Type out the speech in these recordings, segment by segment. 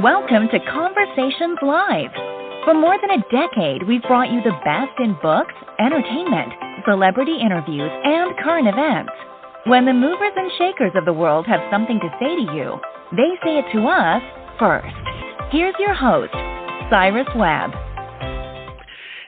Welcome to Conversations Live. For more than a decade, we've brought you the best in books, entertainment, celebrity interviews, and current events. When the movers and shakers of the world have something to say to you, they say it to us first. Here's your host, Cyrus Webb.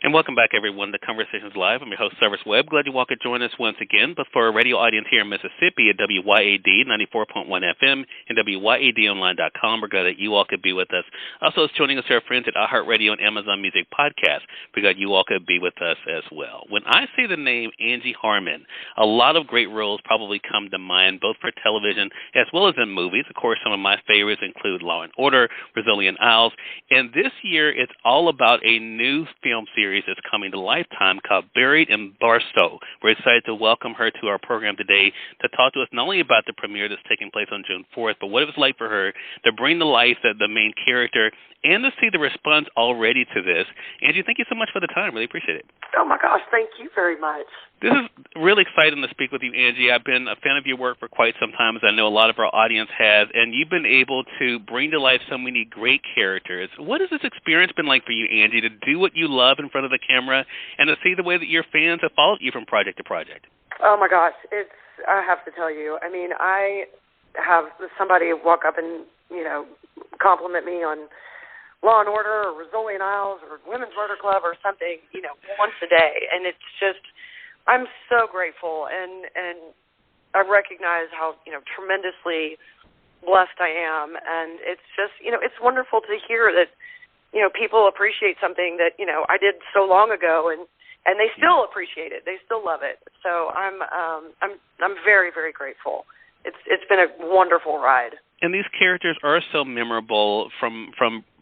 And welcome back, everyone, to Conversations Live. I'm your host, Cyrus Webb. Glad you all could join us once again. But for our radio audience here in Mississippi at WYAD 94.1 FM and WYADonline.com, we're glad that you all could be with us. Also, it's joining us our friends at iHeartRadio and Amazon Music Podcast. We're glad you all could be with us as well. When I say the name Angie Harmon, a lot of great roles probably come to mind, both for television as well as in movies. Of course, some of my favorites include Law & Order, Brazilian Isles, and this year it's all about a new film series that's coming to Lifetime called Buried in Barstow. We're excited to welcome her to our program today to talk to us not only about the premiere that's taking place on June 4th, but what it was like for her to bring to life the main character and to see the response already to this. Angie, thank you so much for the time. Really appreciate it. Oh, my gosh. Thank you very much. This is really exciting to speak with you, Angie. I've been a fan of your work for quite some time, as I know a lot of our audience has, and you've been able to bring to life so many great characters. What has this experience been like for you, Angie, to do what you love in front of the camera and to see the way that your fans have followed you from project to project? Oh, my gosh. I have to tell you, I have somebody walk up and, compliment me on Law & Order or Brazilian Isles or Women's Murder Club or something, once a day. And it's just, I'm so grateful. And I recognize how, tremendously blessed I am. And it's just, it's wonderful to hear that, people appreciate something that, I did so long ago and they still appreciate it. They still love it. So I'm very, very grateful. It's been a wonderful ride. And these characters are so memorable from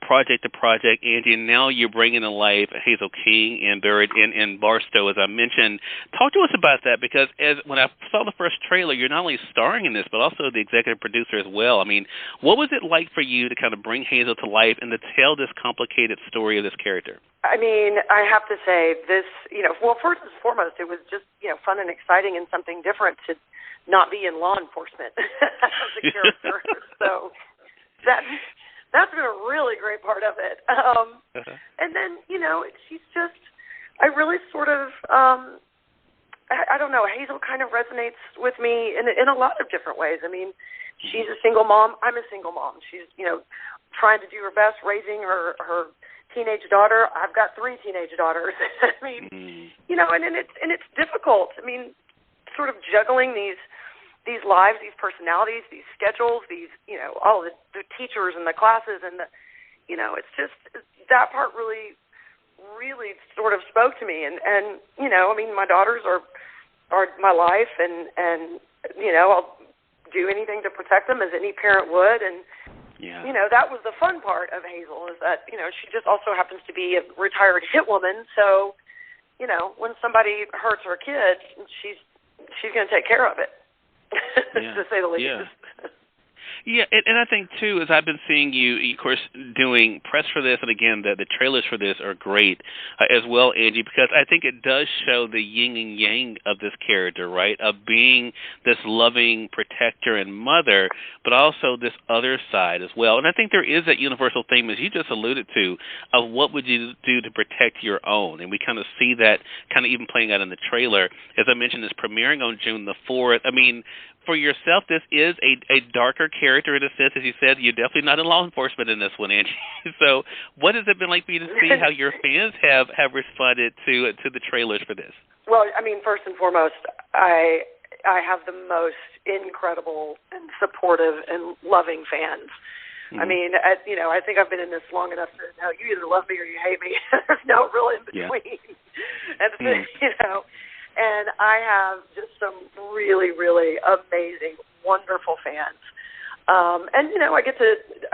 project to project, Angie, and now you're bringing to life Hazel King and Buried in Barstow, as I mentioned. Talk to us about that, because when I saw the first trailer, you're not only starring in this, but also the executive producer as well. What was it like for you to kind of bring Hazel to life and to tell this complicated story of this character? I have to say this, first and foremost, it was just, fun and exciting and something different to not be in law enforcement as a character. So that's been a really great part of it. And then, she's just, I really sort of, I don't know, Hazel kind of resonates with me in a lot of different ways. She's a single mom. I'm a single mom. She's, trying to do her best raising her teenage daughter. I've got 3 teenage daughters. And it's difficult. Sort of juggling these lives, these personalities, these schedules, these, all the teachers and the classes and it's just, that part really, really sort of spoke to me. And my daughters are my life and I'll do anything to protect them as any parent would. And, that was the fun part of Hazel is that, she just also happens to be a retired hit woman. So, when somebody hurts her kid, she's going to take care of it, to say the least. Yeah, and I think, too, as I've been seeing you, of course, doing press for this, and again, the trailers for this are great as well, Angie, because I think it does show the yin and yang of this character, right, of being this loving protector and mother, but also this other side as well. And I think there is that universal theme, as you just alluded to, of what would you do to protect your own. And we kind of see that kind of even playing out in the trailer. As I mentioned, it's premiering on June the 4th. For yourself, this is a darker character in a sense. As you said, you're definitely not in law enforcement in this one, Angie. So what has it been like for you to see how your fans have responded to the trailers for this? Well, first and foremost, I have the most incredible and supportive and loving fans. Mm-hmm. I think I've been in this long enough to know you either love me or you hate me. There's no real in between. Yeah. And I have just some really, really amazing, wonderful fans. I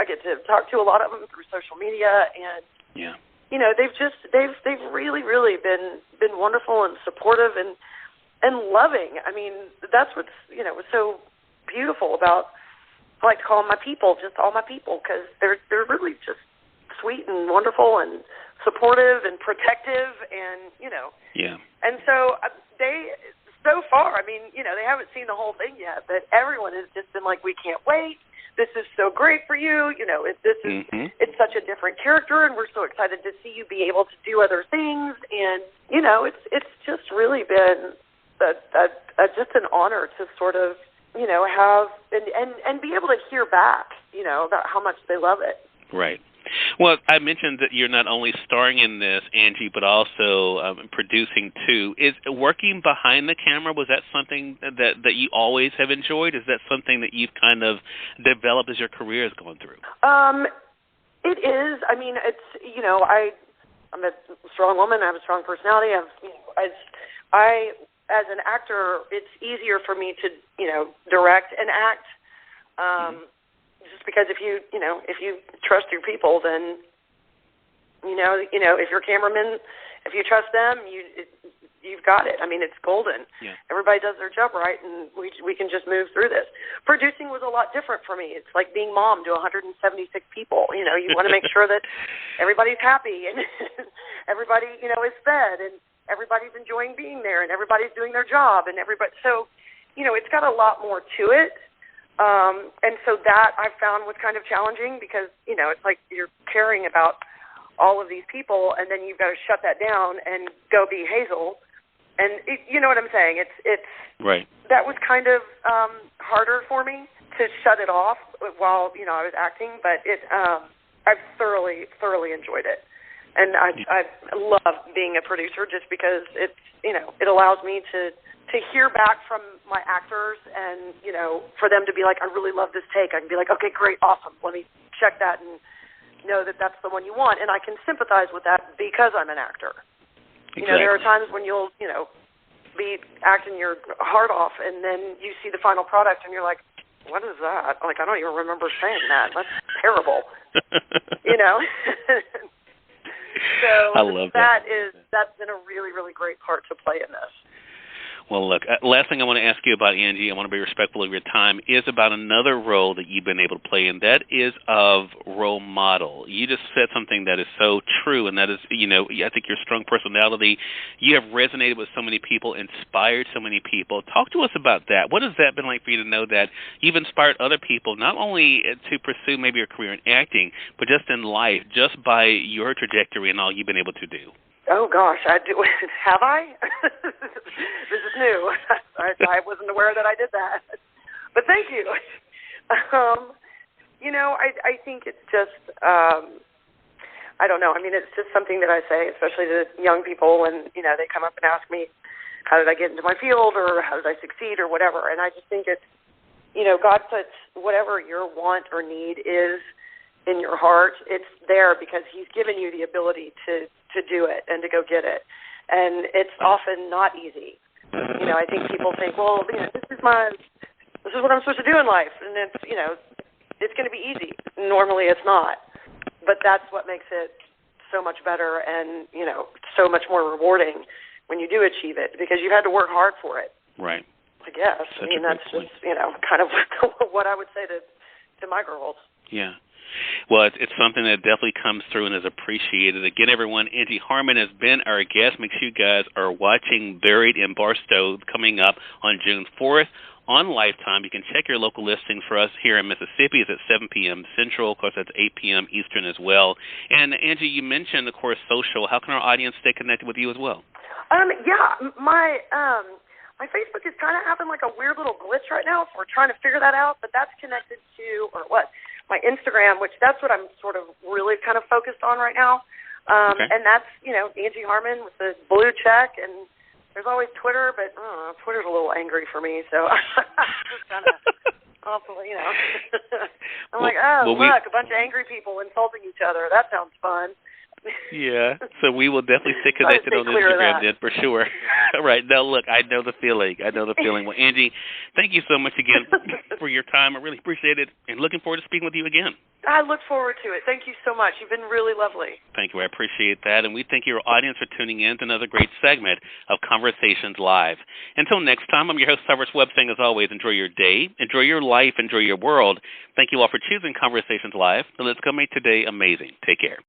get to talk to a lot of them through social media, and they've really, really been wonderful and supportive and loving. That's what's what's so beautiful about. I like to call them my people, just all my people, because they're really just sweet and wonderful and supportive and protective, and And so so far, they haven't seen the whole thing yet, but everyone has just been like, we can't wait. this is so great for you. It's such a different character, and we're so excited to see you be able to do other things. And it's just really been just an honor to sort of have and be able to hear back about how much they love it. Right. Well, I mentioned that you're not only starring in this, Angie, but also producing too. Is working behind the camera, was that something that you always have enjoyed? Is that something that you've kind of developed as your career has gone through? It is. I mean, it's, I'm a strong woman. I have a strong personality. As an actor, it's easier for me to, direct and act. Just because if you trust your people, then if your cameraman, if you trust them, you've got it. I mean, it's golden. Yeah. Everybody does their job right, and we can just move through this. Producing was a lot different for me. It's like being mom to 176 people. You want to make sure that everybody's happy and everybody is fed and everybody's enjoying being there and everybody's doing their job and everybody. So it's got a lot more to it. And so that I found was kind of challenging because, it's like you're caring about all of these people and then you've got to shut that down and go be Hazel. And you know what I'm saying? It's right. That was kind of harder for me to shut it off while, I was acting, but I've thoroughly enjoyed it. And I love being a producer just because it's, it allows me to hear back from my actors and, for them to be like, I really love this take. I can be like, okay, great, awesome. Let me check that and know that that's the one you want. And I can sympathize with that because I'm an actor. Exactly. There are times when you'll, be acting your heart off and then you see the final product and you're like, what is that? Like, I don't even remember saying that. That's terrible. So I love that. That's been a really, really great part to play in this. Well, look, last thing I want to ask you about, Angie, I want to be respectful of your time, is about another role that you've been able to play, and that is of role model. You just said something that is so true, and that is, I think your strong personality, you have resonated with so many people, inspired so many people. Talk to us about that. What has that been like for you to know that you've inspired other people, not only to pursue maybe a career in acting, but just in life, just by your trajectory and all you've been able to do? Oh, gosh, I do. Have I? This is new. I wasn't aware that I did that. But thank you. I think it's just, I don't know. I mean, it's just something that I say, especially to young people when, they come up and ask me, how did I get into my field or how did I succeed or whatever. And I just think it's, God puts whatever your want or need is in your heart, it's there because he's given you the ability to do it and to go get it. And it's often not easy. I think people think, well, this is what I'm supposed to do in life. And it's, it's going to be easy. Normally it's not. But that's what makes it so much better and, so much more rewarding when you do achieve it because you had to work hard for it. Right. I guess. That's just, kind of what I would say to my girls. Yeah. Well, it's something that definitely comes through and is appreciated. Again, everyone, Angie Harmon has been our guest. Make sure you guys are watching Buried in Barstow coming up on June 4th on Lifetime. You can check your local listings for us here in Mississippi. It's at 7 p.m. Central. Of course, that's 8 p.m. Eastern as well. And, Angie, you mentioned, of course, social. How can our audience stay connected with you as well? My Facebook is kind of having like a weird little glitch right now, so we're trying to figure that out. But that's connected to, my Instagram, which that's what I'm sort of really kind of focused on right now. Okay. And that's, Angie Harmon with the blue check. And there's always Twitter, but Twitter's a little angry for me. So I'm just kind of awful, I'm like, look, a bunch of angry people insulting each other. That sounds fun. Yeah, so we will definitely stay connected on Instagram then, for sure. All right, now look, I know the feeling. Well, Angie, thank you so much again for your time. I really appreciate it, and looking forward to speaking with you again. I look forward to it. Thank you so much. You've been really lovely. Thank you. I appreciate that, and we thank your audience for tuning in to another great segment of Conversations Live. Until next time, I'm your host, Cyrus Webb, saying as always, enjoy your day, enjoy your life, enjoy your world. Thank you all for choosing Conversations Live, and let's go make today amazing. Take care.